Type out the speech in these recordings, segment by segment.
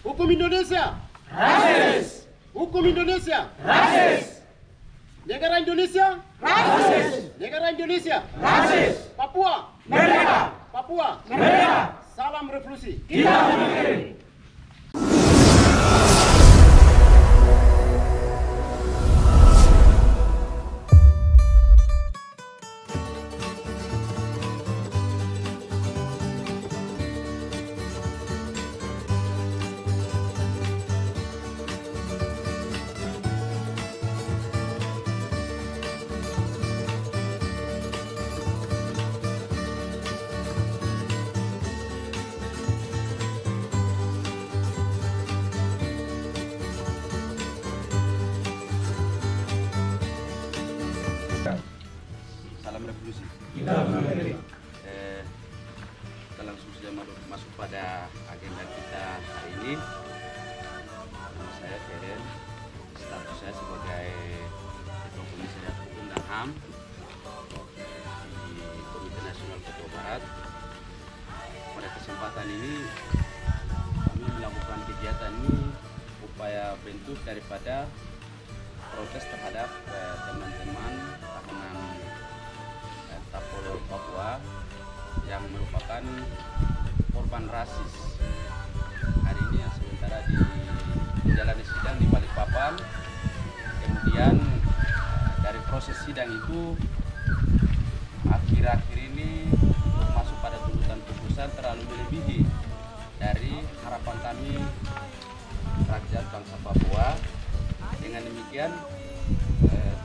Hukum Indonesia rasis. Hukum Indonesia Rasis. Negara Indonesia Rasis. Negara Indonesia Rasis. Papua Merdeka. Papua Merdeka. Salam revolusi. Kita mengirim. Salam revolusi. Kita mengirim. Kita langsung saja masuk pada agenda kita hari ini. Nama saya Keren, status saya sebagai Ketua Komisariat Hukum dan HAM di Komite Nasional Papua Barat. Pada kesempatan ini kami melakukan kegiatan ini upaya bentuk daripada protes terhadap teman-teman tahanan Tapol Papua yang merupakan korban rasis. Hari ini yang sementara menjalani sidang di Balikpapan. Kemudian dari proses sidang itu akhir-akhir ini untuk masuk pada tuntutan putusan terlalu melebihi dari harapan kami rakyat bangsa Papua. Dengan demikian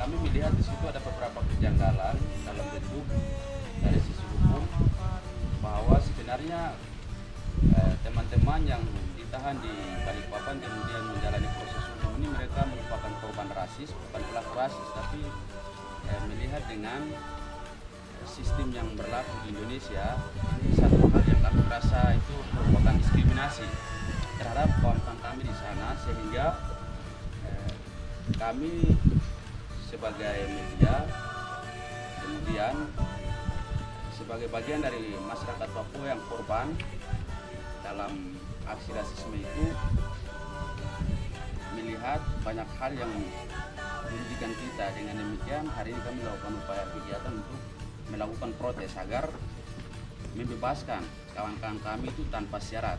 kami melihat di situ ada beberapa kejanggalan dalam bentuk dari sisi hukum, bahwa sebenarnya teman-teman yang ditahan di Balikpapan kemudian menjalani proses hukum ini mereka merupakan korban rasis, bukan pelaku rasis, tapi melihat dengan sistem yang berlaku di Indonesia, ini satu hal yang kami rasa itu merupakan diskriminasi terhadap kawan-kawan kami di sana, sehingga kami sebagai media, kemudian sebagai bagian dari masyarakat Papua yang korban dalam aksi rasisme itu, melihat banyak hal yang merugikan kita. Dengan demikian hari ini kami melakukan upaya kegiatan untuk melakukan protes agar membebaskan kawan-kawan kami itu tanpa syarat.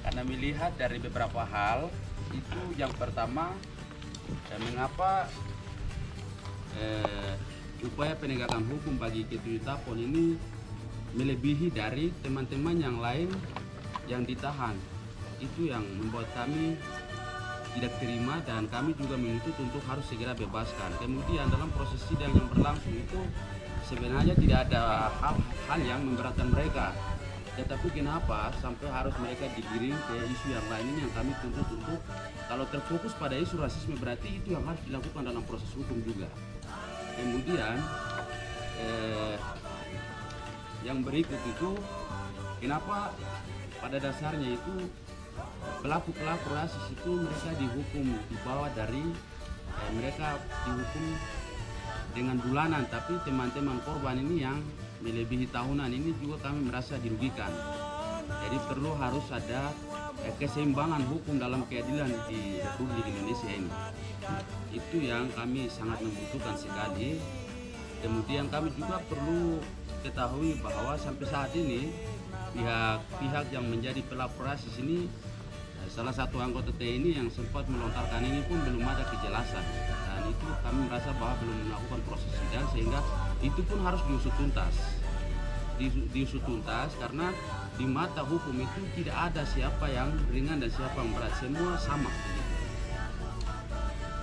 Karena melihat dari beberapa hal itu, yang pertama, mengapa upaya penegakan hukum bagi Ketui Tapol ini melebihi dari teman-teman yang lain yang ditahan. Itu yang membuat kami tidak terima, dan kami juga menuntut untuk harus segera bebaskan. Kemudian dalam proses sidang yang berlangsung itu sebenarnya tidak ada hal yang memberatkan mereka, tetapi kenapa sampai harus mereka digiring ke isu yang lain ini yang kami tuntut untuk, kalau terfokus pada isu rasisme berarti itu yang harus dilakukan dalam proses hukum juga. Kemudian yang berikut itu, kenapa pada dasarnya itu pelaku-pelaku rasis itu mereka dihukum di bawah dari mereka dihukum dengan bulanan, tapi teman-teman korban ini yang melebihi tahunan ini juga kami merasa dirugikan. Jadi perlu harus ada keseimbangan hukum dalam keadilan di Republik Indonesia ini. Itu yang kami sangat membutuhkan sekali. Kemudian kami juga perlu ketahui bahwa sampai saat ini pihak yang menjadi pelaku rasis ini, salah satu anggota TNI yang sempat melontarkan ini pun belum ada kejelasan, dan itu kami merasa bahwa belum melakukan proses sidang, sehingga itu pun harus diusut tuntas karena di mata hukum itu tidak ada siapa yang ringan dan siapa yang berat, semua sama.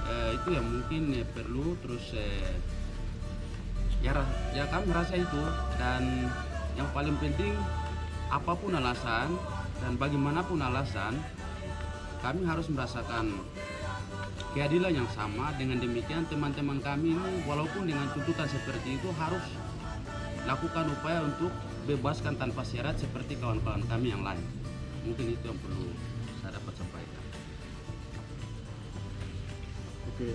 Itu yang mungkin perlu terus ya kami rasa itu. Dan yang paling penting, apapun alasan dan bagaimanapun alasan, kami harus merasakan keadilan yang sama. Dengan demikian teman-teman kami ini walaupun dengan tuntutan seperti itu harus lakukan upaya untuk bebaskan tanpa syarat seperti kawan-kawan kami yang lain. Mungkin itu yang perlu saya dapat sampaikan. Oke.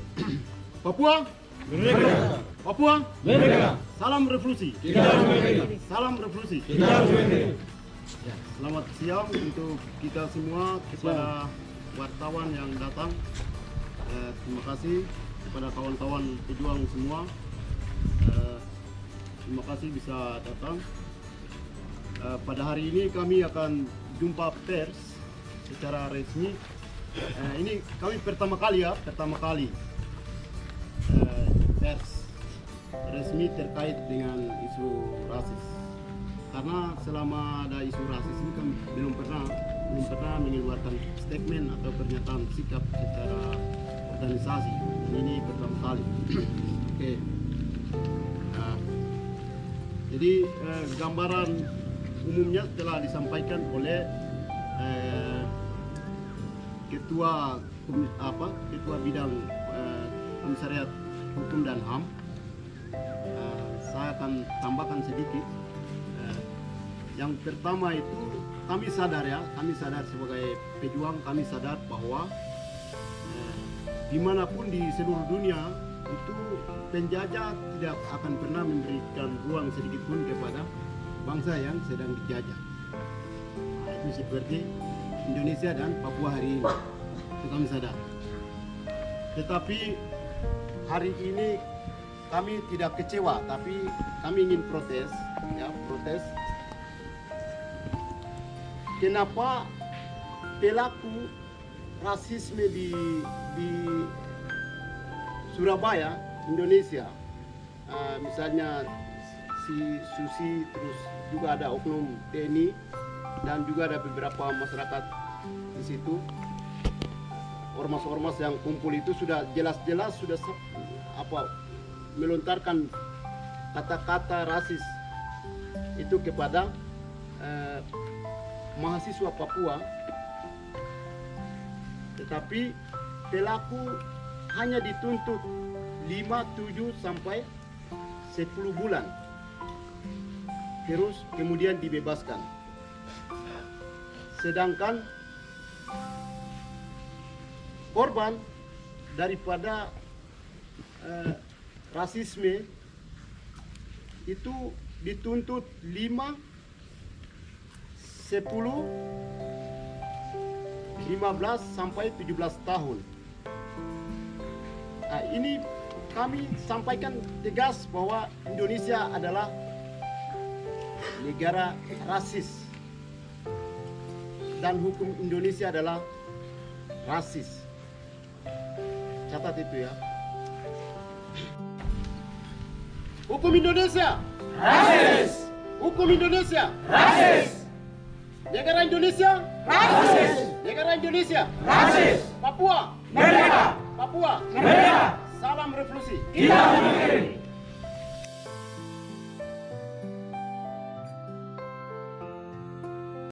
Papua Merdeka. Papua Merdeka. Salam revolusi. Kita mengirim. Salam revolusi. Kita mengirim. Ya, selamat siang untuk kita semua, kepada wartawan yang datang. Terima kasih kepada kawan-kawan pejuang semua. Terima kasih bisa datang. Pada hari ini kami akan jumpa pers secara resmi. Ini kami pertama kali pers resmi terkait dengan isu rasis. Karena selama ada isu rasis ini kami belum pernah mengeluarkan statement atau pernyataan sikap secara organisasi. Ini pertama kali. Oke. Jadi gambaran umumnya telah disampaikan oleh ketua bidang Komisariat Hukum dan HAM. Saya akan tambahkan sedikit. Yang pertama itu kami sadar sebagai pejuang, kami sadar bahwa dimanapun di seluruh dunia itu penjajah tidak akan pernah memberikan ruang sedikit pun kepada bangsa yang sedang dijajah. Itu seperti Indonesia dan Papua hari ini, itu kami sadar. Tetapi hari ini kami tidak kecewa, tapi kami ingin protes. Kenapa pelaku rasisme di Surabaya, Indonesia, misalnya si Susi, terus juga ada oknum TNI dan juga ada beberapa masyarakat di situ, ormas-ormas yang kumpul itu sudah jelas-jelas melontarkan kata-kata rasis itu kepada mahasiswa Papua, tetapi pelaku hanya dituntut 5, 7 sampai 10 bulan, terus kemudian dibebaskan. Sedangkan korban daripada rasisme itu dituntut 5, 10, 15 sampai 17 tahun. Nah, ini kami sampaikan tegas bahwa Indonesia adalah negara rasis dan hukum Indonesia adalah rasis. Catat itu ya. Hukum Indonesia rasis. Hukum Indonesia rasis. Negara Indonesia rasis. Negara Indonesia rasis. Papua merdeka. Papua merdeka. Salam revolusi. Kita berdiri.